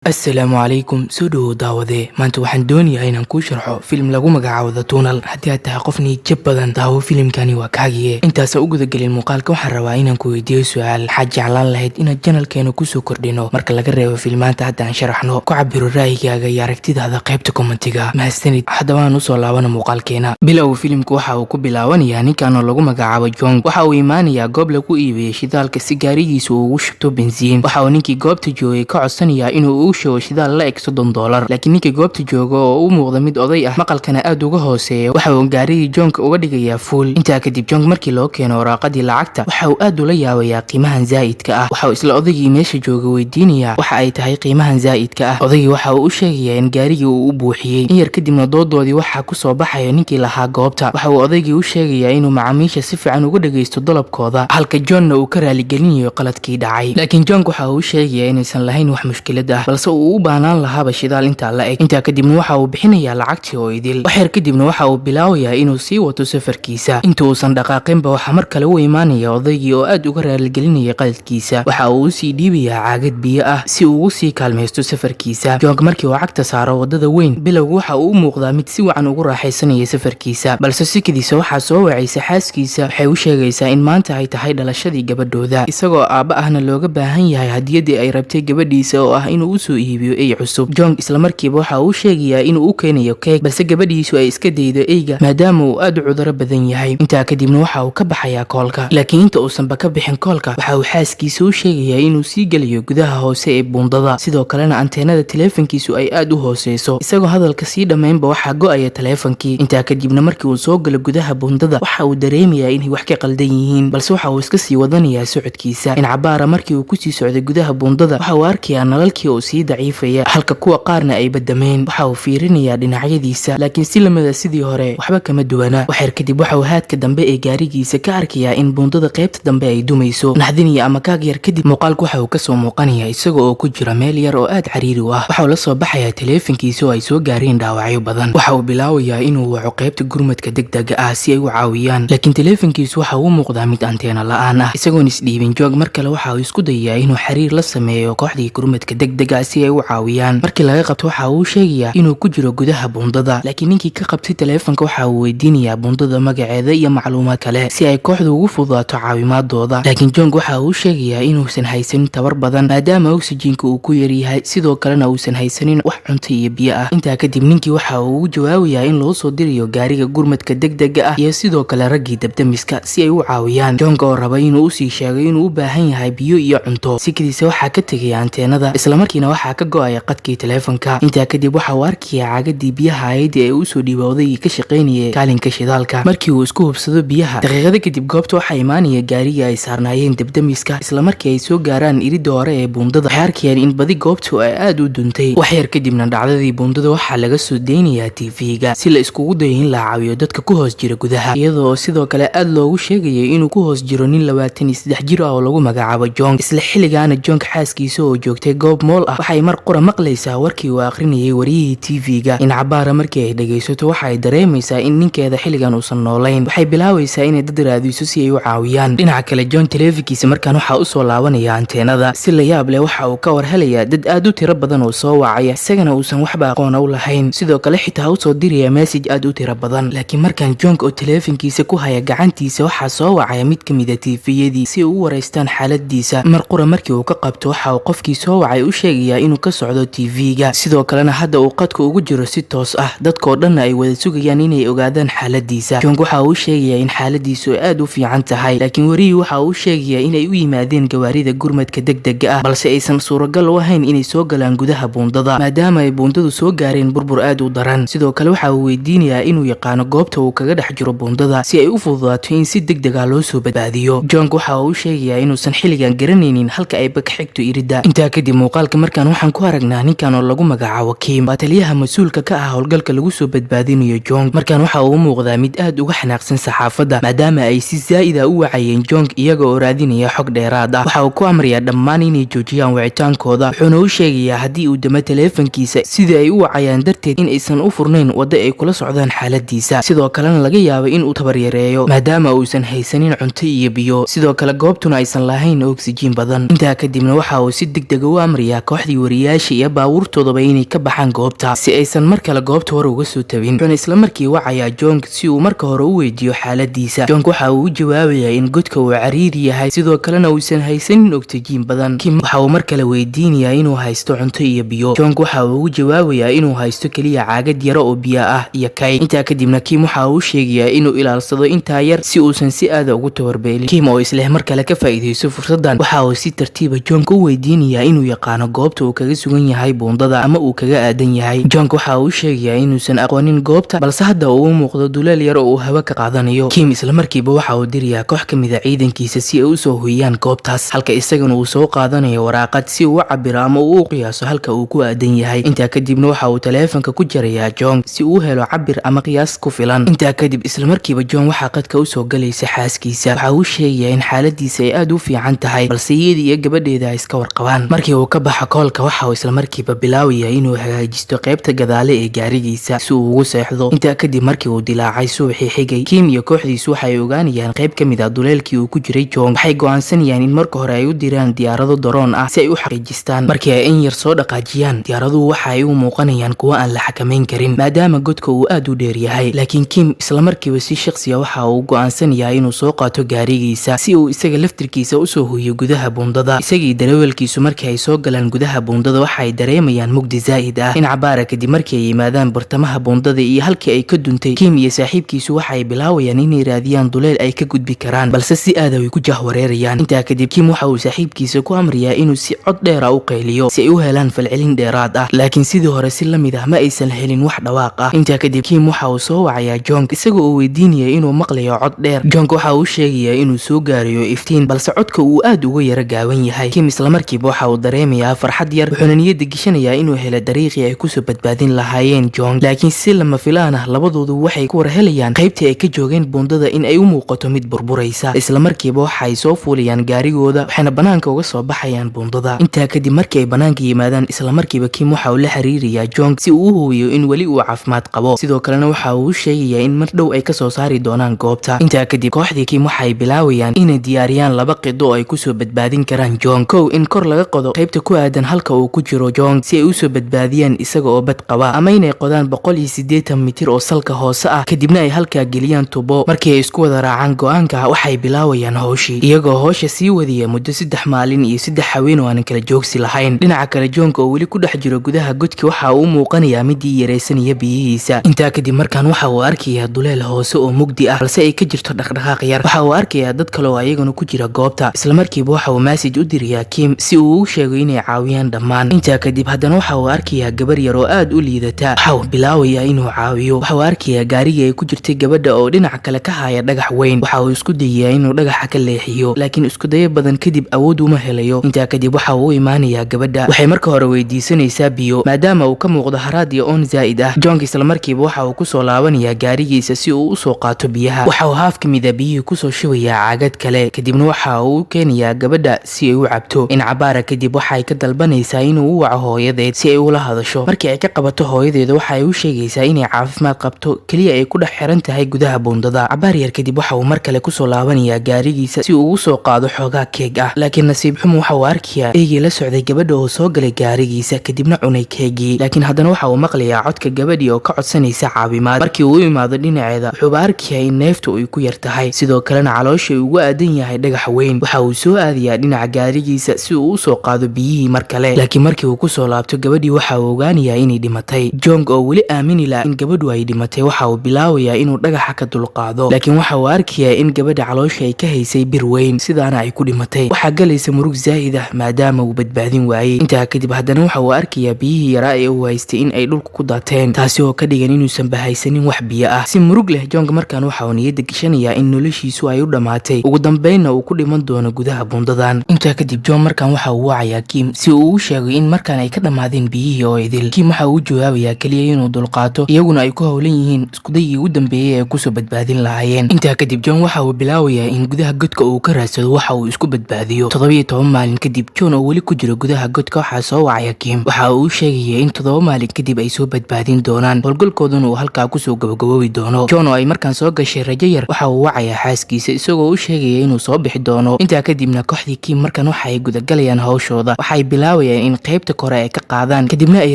asalaamu calaykum soo dhowow daawade maanta waxaan doonayaa inaan kuu sharxo filim lagu magacaabo The Tunnel. haddii aad tahay qof niyad badan daawo filimkani waa kaagiye intaasa u gudagelin muuqaalka waxaan rabaa inaan ku weydiiyo su-aal waxaad jeclaan lahayd inaad janalkeena kusoo kordhino marka laga reebo filmaanta hadda aan sharaxno ku cabiro ra'yigaaga iyo aragtidaada qaybta kommentiga mahadsanid. haddaba aan usoo laabana muuqaalkeena. bilow filimku waxa uu ku bilaabanayaa ninkanoo lagu magacaabo Jong. waxa uu imaanayaa goob lagu iibiyo shidaalka si gaarigiisa uu ugu shubto bensiin. waxa uu ninkii goobta joogay ka codsanayaa inuu shidaal la eg $30, laakiin ninkii goobta jooga oo u muuqda mid oday ah maqalkana aad uga hooseeya waxa uu gaarigii Jong uga dhigayaa fuul. intaa kadib Jong markii loo keeno waraaqadii lacagta waxa uu aad ula yaabayaa qiimahan zaa'idka ah. waxa uu isla odaygii meesha jooga weydiinayaa waxa ay tahay qiimahan zaa'idka ah. odaygii waxa uu u sheegayaa in gaarigii uu u buuxiyey. in yar kadibna doodoodii waxaa kusoo baxaya ninkii lahaa goobta. waxa uu odaygii u sheegayaa inuu macaamiisha si fiican uga dhagaysto dalabkooda halka Johnna uu ka raaligelinayo qaladkii dhacay. laakiin Jong waxa uu sheegayaa inaysan lahayn wax mushkilad ah balse uu u baahnaan lahaaba shidaal intaa la eg. intaa kadibna waxa uu bixinayaa lacagtii oo idil. wax yar kadibna waxa uu bilaabayaa inuu sii wato safarkiisa. inta uusan dhaqaaqinba waxa mar kale u imaanaya odaygii oo aad uga raaligelinaya qaladkiisa. waxa uu usii dhiibayaa caagad biyo ah si uu ugu sii kaalmaysto safarkiisa. Jong markii uu cagta saaro wadada weyn bilowga waxa uu u muuqdaa mid si wacan ugu raaxaysanaya safarkiisa balse sikadiisa waxaa soo wacaysa xaaskiisa. waxay u sheegaysaa in maanta ay tahay dhalashadii gabadhooda isagoo aabba ahna looga baahan yahay hadiyadii ay rabtay gabadhiisa oo ah inuu usoo iibiyo ey cusub. Jong isla markiiba waxa uu sheegayaa inuu u keenayo keeg balse gabadhiisu ay iska daydo eyga maadaama uu aad u cuduro badan yahay. intaa kadibna waxa uu ka baxayaa koolka laakiin inta uusanba ka bixin koolka waxa uu xaaskiisa u sheegayaa inuu sii gelayo gudaha hoose ee buundada sidoo kalena anteenada taleefankiisu ay aad u hooseyso. isagoo hadalka sii dhammaynba waxaa go'aya taleefankii. intaa kadibna markii uu soo galo gudaha buundada waxa uu dareemayaa inay wax ka qaldan yihiin balse waxa uu iska sii wadanayaa socodkiisa. in cabaara markii uu kusii socday gudaha buundada waxa uu arkayaa nalalkii oo sii daciifaya halka kuwa qaarna ay badameen. waxa uu fiirinayaa dhinacyadiisa laakiin si lamida sidii hore waxba kama duwana. waxyar kadib waxa uu haadka dambe ee gaarigiisa ka arkayaa in buundada qaybta dambe ay dumayso. naxdiniya ama kaag yar kadib muuqaalku waxa uu kasoo muuqanayaa isaga oo ku jira meel yar oo aad cariiri u ah. waxa uu la soo baxayaa taleefankiisa oo ay soo gaareen dhaawacyo badan. waxa uu bilaabayaa inuu waco qaybta gurmadka degdega ah si ay u caawiyaan laakiin taleefankiisu waxa uu muuqdaa mid anteena la'aan ah. isagoon isdhiibin Jong mar kale waxa uu isku dayayaa inuu xiriir la sameeyo kooxdii gurmadka degdega si ay u caawiyaan. markii laga qabto waxa uu sheegayaa inuu ku jiro gudaha buundada laakiin ninkii ka qabtay taleefanka waxa uu weydiinayaa buundada magaceeda iyo macluumaad kale si ay kooxdu ugu fududaato caawimaadooda. laakiin Jong waxa uu sheegayaa inuusan haysanin tabar badan maadaama oksijiinka uu ku yar yahay sidoo kalena uusan haysanin wax cunto iyo biyo ah. intaa kadib ninkii waxa uu ugu jawaabayaa in loo soo dirayo gaariga gurmadka degdega ah iyo sidoo kale raggii dabdamiska si ay u caawiyaan. Jong oo raba inuu usii sheegay inuu u baahan yahay biyo iyo cunto sikadiisa waxaa ka tegaya anteenada islamarkiina waxaa ka go'aya qadkii taleefanka. intaa kadib waxa uu arkayaa caagadii biyaha ahayd ee uu soo dhiibay odaygii ka shaqaynayay kaalinka shidaalka. markii uu isku hubsado biyaha daqiiqada kadib goobta waxaa imaanaya gaarigii ay saarnaayeen dabdamiska. isla markii ay soo gaaraan iridda hore ee buundada waxay arkayaan in badi goobtu ay aad u duntay. wax yar kadibna dhacdadii buundada waxaa laga soo deynayaa TV-ga si la iskugu dayo in la caawiyo dadka ku hoos jira gudaha iyadoo sidoo kale aad loogu sheegayay inuu ku hoos jiro nin 23 jir ah oo lagu magacaabo Jong. isla xilligaana Jong xaaskiisa oo joogtay goob mool ah waxay mar qura maqlaysaa warkii uu aqrinayay wariyihii TV-ga. in cabaara markii ay dhagaysato waxa ay dareemaysaa in ninkeeda xilligan uusan noolayn. waxay bilaabaysaa inay dad raadiso si ay u caawiyaan. dhinaca kale Jong taleefankiisa markaan waxaa usoo laabanaya anteenada si la yaab leh waxa uu ka war helayaa dad aad u tiro badan oo soo wacaya isagana uusan waxba aqoon u lahayn sidoo kale xitaa usoo diraya message aad u tiro badan. laakiin markaan Jong oo taleefankiisa ku haya gacantiisa waxaa soo wacaya mid ka mid ah TV-yadii si uu u wareystaan xaaladiisa. mar qura markii uu ka qabto waxa uu qofkii soo wacay u sheegayaa inuu ka socdo TV-ga sidoo kalena hadda uu qadka ugu jiro si toos ah dadkoo dhanna ay wada sugayaan inay ogaadaan xaaladiisa. Jong waxa uu sheegayaa in xaaladiisu aad u fiican tahay laakiin wariyii waxa uu sheegayaa inay u yimaadeen gawaarida gurmadka degdega ah balse aysan suuragal u ahayn inay soo galaan gudaha buundada maadaama ay buundadu soo gaareen burbur aad u daran. sidoo kale waxa uu weydiinayaa inuu yaqaano goobta uu kaga dhex jiro buundada si ay u fududaato in si degdeg ah loo soo badbaadiyo. Jong waxa uu sheegayaa inuusan xilligan garanaynin halka ay ka xigto iridda. intaa kadib muuqaalka markaan waxaan ku aragnaa ninkan oo lagu magacaabo Kim waa taliyaha mas'uulka ka ah howlgalka lagu soo badbaadinayo Jong. markaan waxa uu muuqdaa mid aad uga xanaaqsan saxaafadda maadaama ay si zaa'id ah u wacayeen Jong iyaga oo raadinaya xog dheeraad ah. waxa uu ku amrayaa dhammaan inay joojiyaan wicitaankooda wuxuuna u sheegayaa haddii uu damo taleefankiisa sidii ay u wacayaan darteed in aysan u furnayn waddo ay kula socdaan xaaladiisa sidoo kalena laga yaabo in uu tabar yareeyo maadaama uusan haysanin cunto iyo biyo sidoo kale goobtuna aysan lahayn oksijiin badan. intaa kadibna waxa uu si degdeg u amrayaa kooxdii kooxdii wariyaasha iyo baabuurtoodaba inay ka baxaan goobta si aysan mar kale goobta hore uga soo tabin. wuxuuna isla markii wacayaa Jong si uu marka hore u weydiiyo xaaladiisa. Jong waxa uu u jawaabayaa in godka uu cariiri yahay sidoo kalena uusan haysanin oxygen badan. Kim waxa uu mar kale weydiinayaa inuu haysto cunto iyo biyo. Jong waxa uu u jawaabayaa inuu haysto kaliya caagad yar oo biyo ah iyo kayd. intaa kadibna Kim waxa uu sheegayaa inuu ilaalsado intaa yar si uusan si aad ugu tawarbeelin. Kim oo isla mar kale ka faa'iideyso fursadan waxa uu si tartiib ah Jong u weydiinayaa inuu yaqaano goobta uu kaga sugan yahay buundada ama uu kaga aadan yahay. Jong waxa uu sheegayaa inuusan aqoonin goobta balse hadda uu u muuqdo duleel yar oo uu hawa ka qaadanayo. Kim isla markiiba waxa uu dirayaa koox ka mid ah ciidankiisa si ay u soo hooyaan goobtaas halka isagana uu soo qaadanayo waraaqad si uu u cabiro ama uu u qiyaaso halka uu ku aadan yahay. intaa kadibna waxa uu taleefanka ku jarayaa Jong si uu u helo cabir ama qiyaas ku filan. intaa kadib isla markiiba Jong waxa qadka u soo galaysa xaaskiisa. waxa uu sheegayaa in xaaladiisa ay aad u fiican tahay balse iyada iyo gabadheeda ay iska warqabaan. markii uu ka baxo koolka waxa uu isla markiiba bilaabayaa inuu hagaajisto qaybta gadaale ee gaarigiisa si uu ugu seexdo. intaa kadib markii uu dilaacay subaxii xigay Kim iyo kooxdiisu waxay ogaanayaan qayb ka mid ah duleelkii uu ku jiray Jong. waxay go'aansanayaan in marka hore ay u diraan diyaarado daroon ah si ay u xaqiijistaan. markii ay in yar soo dhaqaajiyaan diyaaraduhu waxa ay u muuqanayaan kuwo aan la xakameyn karin maadaama godka uu aad u dheer yahay. laakiin Kim isla markiiba si shakhsi ah waxa uu go'aansanayaa inuu soo qaato gaarigiisa si uu isaga laftirkiisa u soo hooyo gudaha buundada. isagii darawalkiisu markii ay soo galaan gudaha buundada waxa ay dareemayaan mugdi zaa'id ah. in cabaara kadib markii ay yimaadaan bartamaha buundada iyo halkii ay ka duntay Kim iyo saaxiibkiisu waxa ay bilaabayaan inay raadiyaan duleel ay ka gudbi karaan balse si aad ay ku jahwareerayaan. intaa kadib Kim waxa uu saaxiibkiisa ku amrayaa inuu si cod dheer ah u qayliyo si ay u helaan falcelin dheeraad ah. laakiin sidii hore si la mid ah ma aysan helin wax dhawaaq ah. intaa kadib Kim waxa uu soo wacayaa Jong isagoo uu weydiinaya inuu maqlayo cod dheer. Jong waxa uu sheegayaa inuu soo gaarayo iftiin balse codka uu aad uga yara gaaban yahay. Kim isla markiiba waxa uu dareemayaa farxad yar wuxuuna niyadda gishanayaa inuu helo dariiqii ay ku soo badbaadin lahaayeen Jong. laakiin si lama filaan ah labadoodu waxay ku war helayaan qaybtii ay ka joogeen buundada in ay u muuqato mid burburaysa. isla markiiba waxa ay soo fuulayaan gaarigooda waxayna banaanka uga soo baxayaan buundada. intaa kadib markii ay banaanka yimaadaan isla markiiba Kim waxa uu la xiriirayaa Jong si uu u hubiyo in weli uu caafimaad qabo. sidoo kalena waxa uu sheegayaa in mar dhow ay ka soo saari doonaan goobta. intaa kadib kooxdii Kim waxay bilaawayaan inay diyaariyaan laba qido oo ay ku soo badbaadin karaan Jong. kow in kor laga qodo qaybta ku aadan halka uu ku jiro Jong si ay u soo badbaadiyaan isaga oo bad qaba ama inay qodaan 180 mitir oo salka hoose ah kadibna ay halkaa geliyaan tubo. markii ay isku wada raacaan go'aanka waxay bilaawayaan hawshii iyagoo hawsha sii wadaya muddo 3 maalin iyo 3 haween oo aan kala joogsi lahayn. dhinaca kale Jong oo weli ku dhex jiro gudaha godka waxa uu muuqanayaa midii yareysanaya biyihiisa. intaa kadib markaan waxa uu arkayaa duleel hoose oo mugdi ah balse ay ka jirto dhaqdhaqaaq yar. waxa uu arkayaa dad kale oo ayagana ku jira goobta. isla markiiba waxa uu message u dirayaa Kim si uu u sheego inay caawiyaan dhammaan. intaa kadib haddana waxa uu arkayaa gabar yar oo aad u liidata. waxa uu bilaabayaa inuu caawiyo. waxa uu arkayaa gaarigii ay ku jirtay gabadha oo dhinaca kale ka haya dhagax weyn. waxa uu isku dayayaa inuu dhagaxa ka leexiyo laakiin isku dayo badan kadib awood uma helayo. intaa kadib waxa uu u imaanayaa gabadha. waxay marka hore weydiisanaysaa biyo maadaama uu ka muuqdo haraad iyo oon zaa'id ah. Jong isla markiiba waxa uu ku soo laabanayaa gaarigiisa si uu u soo qaato biyaha. waxa uu haaf ka mid ah biyihii ku soo shubayaa caagad kale kadibna waxa uu u keenayaa gabadha si ay u cabto. in cabaara kadib waxa ay ka dalbanaysaa inuu u waco hooyadeed si ay ula hadasho. markii ay ka qabato hooyadeeda waxa ay u sheegaysaa inay caafimaad qabto kaliya ay ku dhex xiran tahay gudaha buundada. cabaar yar kadib waxa uu mar kale ku soo laabanayaa gaarigiisa si uu u soo qaado xoogaa keeg ah. laakiin nasiib xumo waxa uu arkayaa eegii la socday gabadha oo soo galay gaarigiisa kadibna cunay keegii. laakiin haddana waxa uu maqlayaa codka gabadhii oo ka codsanaysa caawimaad. markii uu u imaado dhinaceeda wuxuuba arkayaa in neeftu ay ku yar tahay sidoo kalena caloosha uu ugu aadan yahay dhagax weyn. waxa uu soo aadayaa dhinaca gaarigiisa si uu u soo qaado biyihii mar kale. laakiin markii uu ku soo laabto gabadhii waxa uu ogaanayaa inay dhimatay. Jong oo weli aamini la in gabadhu ay dhimatay waxa uu bilaabayaa inuu dhagaxa ka dulqaado. laakiin waxa uu arkayaa in gabadha caloosha ay ka haysay bir weyn sidaana ay ku dhimatay. waxaa galaysa murug zaa'id ah maadaama uu badbaadin waayey. intaa kadib haddana waxa uu arkayaa biyihii yaraa ee uu haystay in ay dhulka ku daateen taasi oo ka dhigan inuusan bahaysanin wax biyo ah. si murug leh Jong markaan waxa uu niyadda gishanayaa in noloshiisu ay u dhamaatay ugu dambeynna uu ku dhiman doono gudaha buundadan. intaa kadib Jong markaan waxa uu wacayaa Kim si uu u sheego in markaan ay ka dhamaadeen biyihii oo idil. Kim waxa uu u jawaabayaa kaliya inuu dulqaato iyaguna ay ku howlan yihiin iskudaygii ugu dambeeyay ee ku soo badbaadin lahaayeen. intaa kadib Jong waxa uu bilaabayaa in gudaha godka uu ka raadsado waxa uu isku badbaadiyo. 17 maalin kadib Jong oo weli ku jiro gudaha godka waxa soo wacaya Kim. waxa uu sheegaya in 7 maalin kadib ay soo badbaadin doonaan howlgalkooduna uu halkaa ku soo gabagaboobi doono. Jong oo ay markaan soo gashay rajo yar waxa uu wacayaa xaaskiisa isagoo u sheegaya inuu soo bixi doono. intaa kadibna kooxdii Kim markaan waxa ay gudagalayaan hawshooda. waxay bilaabay bilaawayaan in qaybta kore ay ka qaadaan kadibna ay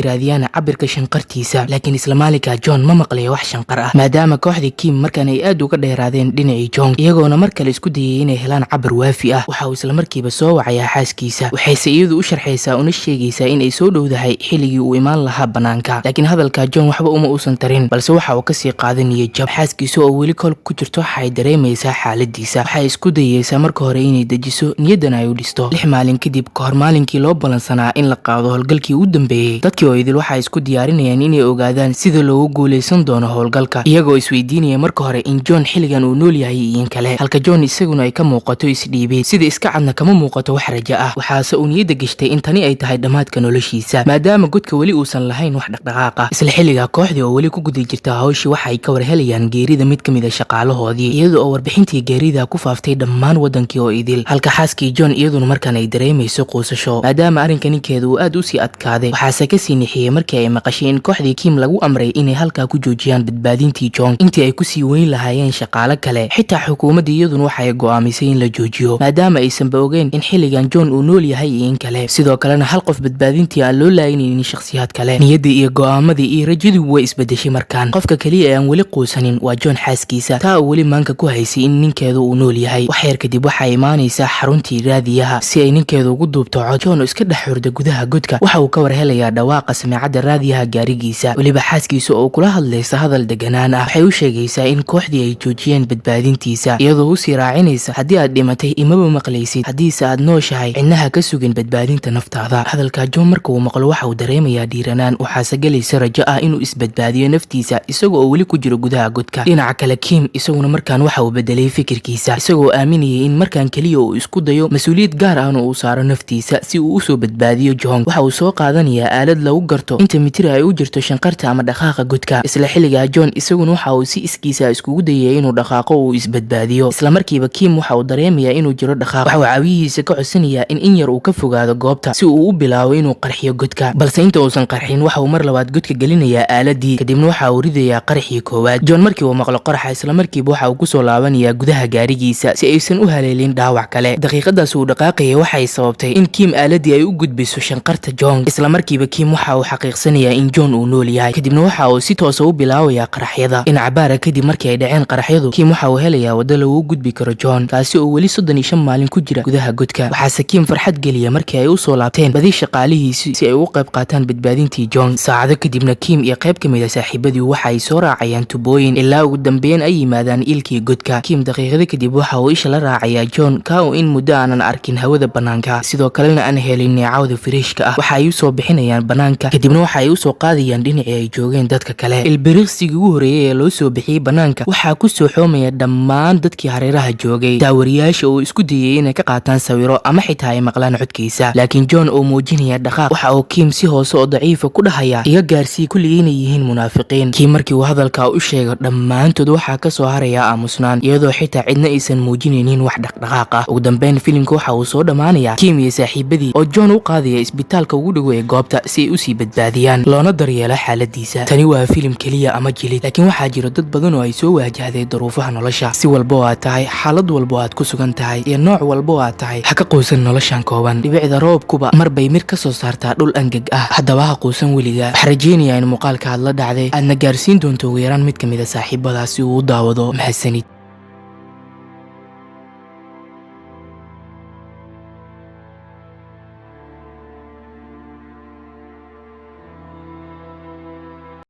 raadiyaan cabirka shanqartiisa. laakiin isla maalinka John ma maqlayo wax shanqar ah maadaama kooxdii Kim markaan ay aad uga dheeraadeen dhinacii Jong, iyagoona mar kale isku dayay inay helaan cabir waafi ah. waxa uu isla markiiba soo wacayaa xaaskiisa, waxayse iyadu u sharxaysaa una sheegaysaa in ay soo dhowdahay xilligii uu imaan lahaa banaanka. laakiin hadalka John waxba uma uusan tarin, balse waxa uu kasii qaadanayay jab. xaaskiisa oo weli kol ku jirto waxay dareemaysaa xaaladiisa, waxay isku dayaysaa marka hore inay dejiso niyadana ay u dhisto. 6 maalin kadib, kahor maalinkii loo balansanaa in la qaado howlgalkii u dambeeyay, dadkii oo idil waxay isku diyaarinayaan inay ogaadaan sida loogu guuleysan doono howlgalka, iyagoo isweydiinaya marka hore in John xilligan uu nool yahay iyo in kale. halka John isaguna ay ka muuqato isdhiibay, sida iska cadna kama muuqato wax raja ah. waxaase uu niyadda gashtay in tani ay tahay dhammaadka noloshiisa maadaama godka weli uusan lahayn wax dhaqdhaqaaq ah. isla xilliga kooxdii oo weli ku guda jirta hawshii waxay ka warhelayaan geerida mid ka mid ah shaqaalahoodii, iyada oo warbixintii geerida ku faaftay dhammaan wadankii oo idil. halka xaaskii John iyaduna markaan ay dareemayso quusasho maadaama arrinka ninkeedu uu aad u sii adkaaday. waxaase ka sii nixiyey markii ay maqashay in kooxdii Kim lagu amray inay halkaa ku joojiyaan badbaadintii Jong intii ay kusii weyn lahaayeen shaqaale kale. xitaa xukuumadda iyaduna waxay go'aamisay in la joojiyo maadaama aysanba ogeyn in xilligan John uu nool yahay iyo in kale. sidoo kalena hal qof badbaadintii aan loo laaynin shakhsiyaad kale. niyaddii iyo go'aamadii iyo rajadii way isbedeshay markaan. qofka kaliya ee aan weli quusanin waa John xaaskiisa, taa oo weli maanka ku haysay in ninkeedu uu nool yahay. wax yar kadib waxay imaanaysaa xaruntii raadiyaha si ay ninkeedu ugu duubto cod. John oo iska dhex hurda gudaha godka waxa uu ka warhelayaa dhawaaqa samiicadda raadiyaha gaarigiisa, weliba xaaskiisa oo kula hadlaysa hadal deganaan ah. waxay u sheegaysaa in kooxdii ay joojiyeen badbaadintiisa, iyadoo u sii raacinaysa haddii aad dhimatay imaba maqlaysid, haddiise aad nooshahay cidnaha ka sugin badbaadinta naftaada. hadalka John marka uu maqlo waxa uu dareemayaa dhiiranaan, waxaase galaysa rajo ah inuu isbadbaadiyo naftiisa isagoo oo weli ku jiro gudaha godka. dhinaca kale Kim isaguna markaan waxa uu bedelay fikirkiisa, isagoo aaminayay in markaan kaliya uu isku dayo mas-uuliyad gaar ahna uu saaro naftiisa si uu usoo badbaadiyo Jong. waxa uu soo qaadanayaa aalad lagu garto inta mitir ay u jirto shanqarta ama dhaqaaqa godka. isla xilliga John isaguna waxa uu si iskiisa iskugu dayay inuu dhaqaaqo uu isbadbaadiyo. isla markiiba Kim waxa uu dareemayaa inuu jiro dhaqaaq. waxa uu caawiyihiisa ka codsanayaa in yar uu ka fogaado goobta si uu u bilaabo inuu qarxiyo godka, balse inta uusan qarxin waxa uu mar labaad godka gelinayaa aaladii, kadibna waxa uu ridayaa qaraxii koowaad. John markii uu maqlo qaraxa isla markiiba waxa uu ku soo laabanayaa gudaha gaarigiisa si aysan u haleelin dhaawac kale. daqiiqadaas uu dhaqaaqayay waxay sababtay in Kim aaladii ay u gudbiso shanqarta Jong. isla markiiba Kim waxa uu xaqiiqsanayaa in John uu nool yahay, kadibna waxa uu si toos ah u bilaabayaa qaraxyada. dhinaca baara kadib markii ay dhaceen qaraxyadu, Kim waxa uu helayaa waddo lagu gudbi karo John, kaasi oo weli 35 maalin ku jira gudaha godka. waxaase Kim farxad geliya markii ay u soo laabteen badi shaqaalihiisi si ay ugu qayb qaataan badbaadintii Jong. saacado kadibna Kim iyo qayb ka mid ah saaxiibadii waxa ay soo raacayaan tubooyin ilaa ugu dambeyn ay yimaadaan ilkii godka. Kim daqiiqada kadib waxa uu isha la raacayaa John, ka oo in muddo aanan arkin hawada banaanka, sidoo kalena aan helin neecawda firiishka ah. waxa ay u soo bixinayaan banaanka, kadibna waxa ay u soo qaadayaan dhinacii ay joogeen dadka kale. ilbiriqsigii ugu horeeyay ee loo soo bixiyay banaanka waxaa ku soo xoomaya dhammaan dadkii hareeraha joogay, daawariyaasha oo isku dayay inay ka qaataan sawiro ama xitaa ay maqlaan codkiisa. laakiin John oo muujinaya dhaqaaq waxa uu Kim si hoose oo daciifa ku dhahaya iga gaarsii kulligii inay yihiin munaafiqiin. Kim markii uu hadalka u sheego dhammaantood waxaa ka soo haraya aamusnaan, iyadoo xitaa cidna aysan muujinaynin wax dhaqdhaqaaq ah. ugu dambeyn filimka waxa uu soo dhammaanayaa Kim iyo saaxiibadii oo John u qaadaya isbitaalka ugu dhow ee goobta si ay u sii badbaadiyaan loona daryeelo xaaladiisa. tani waa filim keliya ama jilid, laakiin waxaa jira dad badan oo ay soo waajahday duruufaha nolosha. si walba oo aad tahay, xaalad walba oo aad ku sugan tahay, iyo nooc walba oo aad tahay, ha ka quusan noloshan kooban. dhibicda roobkuba mar bay mir ka soo saartaa dhul angeg ah. haddaba ha quusan weliga. waxaan rajeynayaa in muuqaalka aad la dhacday aadna gaarsiin doonto ugu yaraan mid ka mid a saaxiibadaas si uu u daawado. mahadsanid.